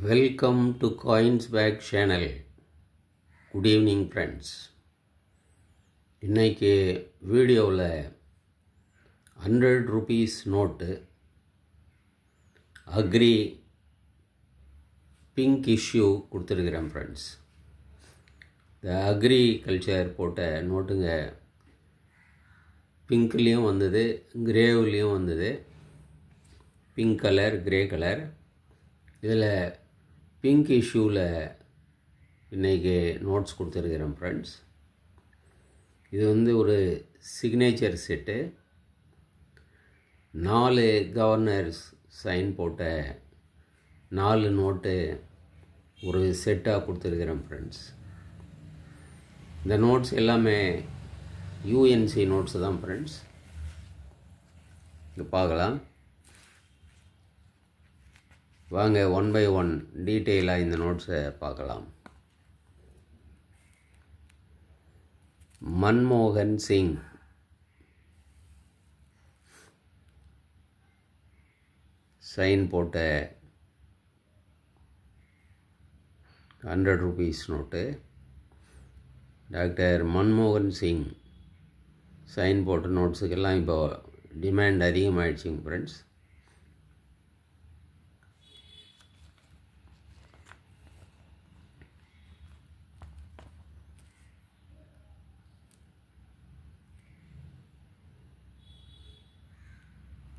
Welcome to Coinsbag channel. Good evening friends. இன்னைக்கு வீடியோவில் 100 rupees note agri pink issue கொடுத்துருக்கிறேன் friends. இந்த agriculture போட்ட நோட்டுங்க பிங்க்லேயும் வந்தது, கிரேவ்லேயும் வந்தது. Pink colour, grey colour. இதில் பிங்க் இஷ்யூவில் இன்றைக்கி நோட்ஸ் கொடுத்துருக்கிறேன் ஃப்ரெண்ட்ஸ். இது ஒரு சிக்னேச்சர் செட்டு. 4 கவர்னர்ஸ் சைன் போட்ட 4 நோட்டு ஒரு செட்டாக கொடுத்துருக்கிறேன் ஃப்ரெண்ட்ஸ். இந்த நோட்ஸ் எல்லாமே யூஎன்சி நோட்ஸ் தான் ஃப்ரெண்ட்ஸ். இங்கே பார்க்கலாம் வாங்க, ஒன் பை ஒன் டீட்டெயிலாக இந்த நோட்ஸை பார்க்கலாம். மன்மோகன் சிங் சைன் போட்ட 100 rupees நோட்டு. டாக்டர் மன்மோகன் சிங் சைன் போட்ட நோட்ஸுக்கெல்லாம் இப்போ டிமாண்ட் அதிகமாகிடுச்சிங்க ஃப்ரெண்ட்ஸ்.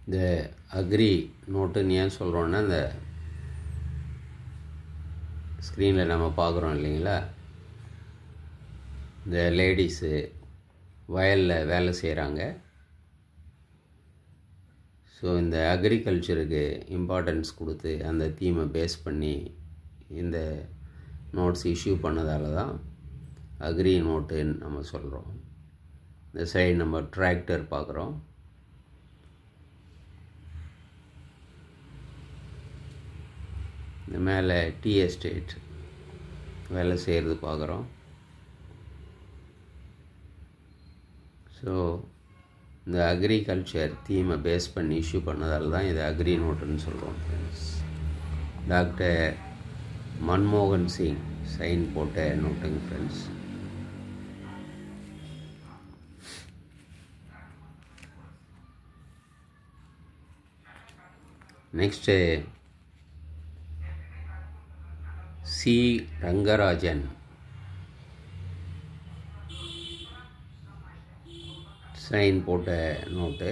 இந்த அக்ரி நோட்டுன்னு ஏன் சொல்கிறோன்னா, இந்த ஸ்க்ரீனில் நம்ம பார்க்குறோம் இல்லைங்களா, இந்த லேடிஸு வயலில் வேலை செய்கிறாங்க. ஸோ இந்த அக்ரிகல்ச்சருக்கு இம்பார்ட்டன்ஸ் கொடுத்து அந்த தீமை பேஸ் பண்ணி இந்த நோட்ஸ் இஷ்யூ பண்ணதால தான் அக்ரி நோட்டுன்னு நம்ம சொல்கிறோம். இந்த சைடு நம்ம டிராக்டர் பார்க்குறோம். இந்த மேலே டீ எஸ்டேட் வேலை செய்கிறது பார்க்குறோம். ஸோ இந்த அக்ரிகல்ச்சர் தீமை பேஸ் பண்ணி இஷ்யூ பண்ணதால் தான் இது அக்ரி நோட்டுன்னு சொல்கிறோம் ஃப்ரெண்ட்ஸ். டாக்டர் மன்மோகன் சிங் சைன் போட்ட நோட்டுங்க friends. Next C Rangarajan sign போட்ட நோட்டு.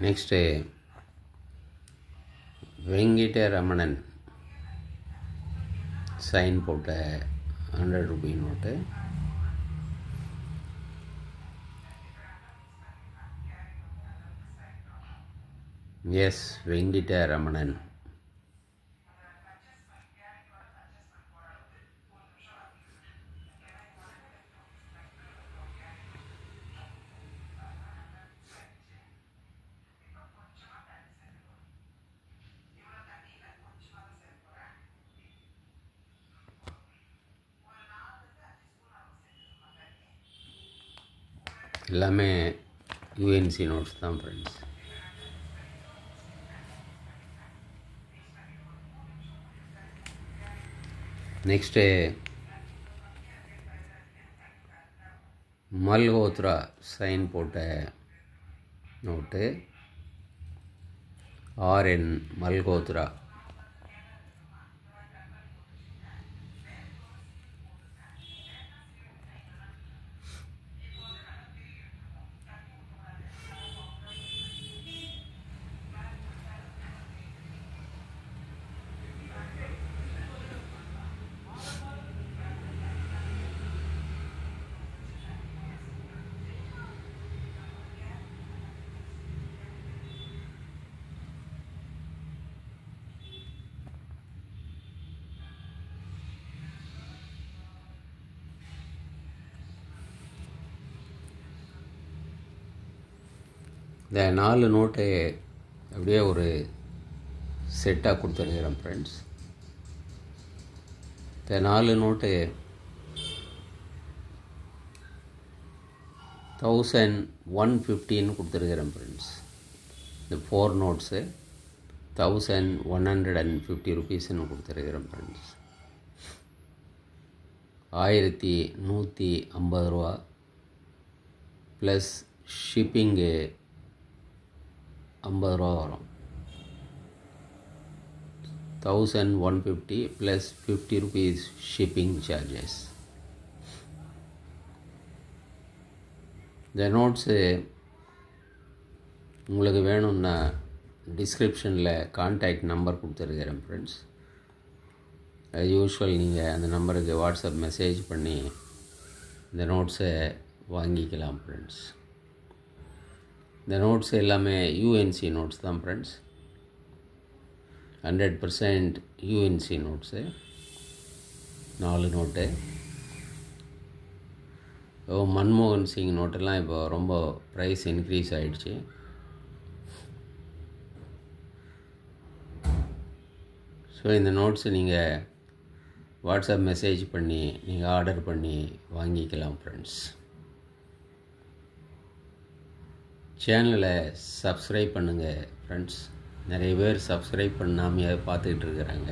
நெக்ஸ்ட்டு வெங்கிடரமணன் சைன் போட்ட 100 rupee நோட்டு. எஸ் வெங்கிடரமணன். எல்லாமே யூஎன்சி நோட்ஸ் தான் ஃப்ரெண்ட்ஸ். நெக்ஸ்ட்டு மல்ஹோத்ரா சைன் போட்ட நோட்டு. ஆர்என் மல்ஹோத்ரா. இந்த 4 நோட்டு அப்படியே ஒரு செட்டாக கொடுத்துருக்கிறேன் ஃப்ரெண்ட்ஸ். இந்த 4 நோட்டு 1150 கொடுத்துருக்கிறேன் ஃப்ரெண்ட்ஸ். இந்த 4 நோட்ஸு 1150 ருபீஸ்ன்னு கொடுத்துருக்கிறேன் ஃப்ரெண்ட்ஸ். 1150 ரூபா ப்ளஸ் ஷிப்பிங்கு 50 ரூபா வரும். 1150 ப்ளஸ் 50 ருபீஸ் ஷிப்பிங் சார்ஜஸ். இந்த நோட்ஸு உங்களுக்கு வேணும்னா டிஸ்கிரிப்ஷனில் கான்டாக்ட் நம்பர் கொடுத்துருக்கிறேன் ஃப்ரெண்ட்ஸ். அது யூஸ்வல் நீங்கள் அந்த நம்பருக்கு வாட்ஸ்அப் மெசேஜ் பண்ணி இந்த நோட்ஸை வாங்கிக்கலாம் ஃப்ரெண்ட்ஸ். இந்த நோட்ஸ் எல்லாமே யூஎன்சி நோட்ஸ் தான் ஃப்ரெண்ட்ஸ். 100% UNC notes 4 note. மன்மோகன் சிங் நோட்டெல்லாம் இப்போ ரொம்ப ப்ரைஸ் இன்க்ரீஸ் ஆகிடுச்சு. ஸோ இந்த நோட்ஸு நீங்கள் வாட்ஸ்அப் மெசேஜ் பண்ணி நீங்கள் ஆர்டர் பண்ணி வாங்கிக்கலாம் ஃப்ரெண்ட்ஸ். சேனலை சப்ஸ்கிரைப் பண்ணுங்கள் ஃப்ரெண்ட்ஸ். நிறைய பேர் சப்ஸ்கிரைப் பண்ணாமையே பார்த்துக்கிட்டு இருக்கிறாங்க.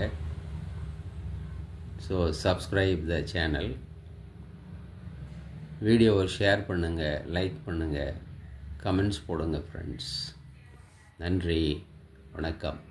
So subscribe the channel. வீடியோவை ஷேர் பண்ணுங்கள், லைக் பண்ணுங்கள், கமெண்ட்ஸ் போடுங்க ஃப்ரெண்ட்ஸ். நன்றி, வணக்கம்.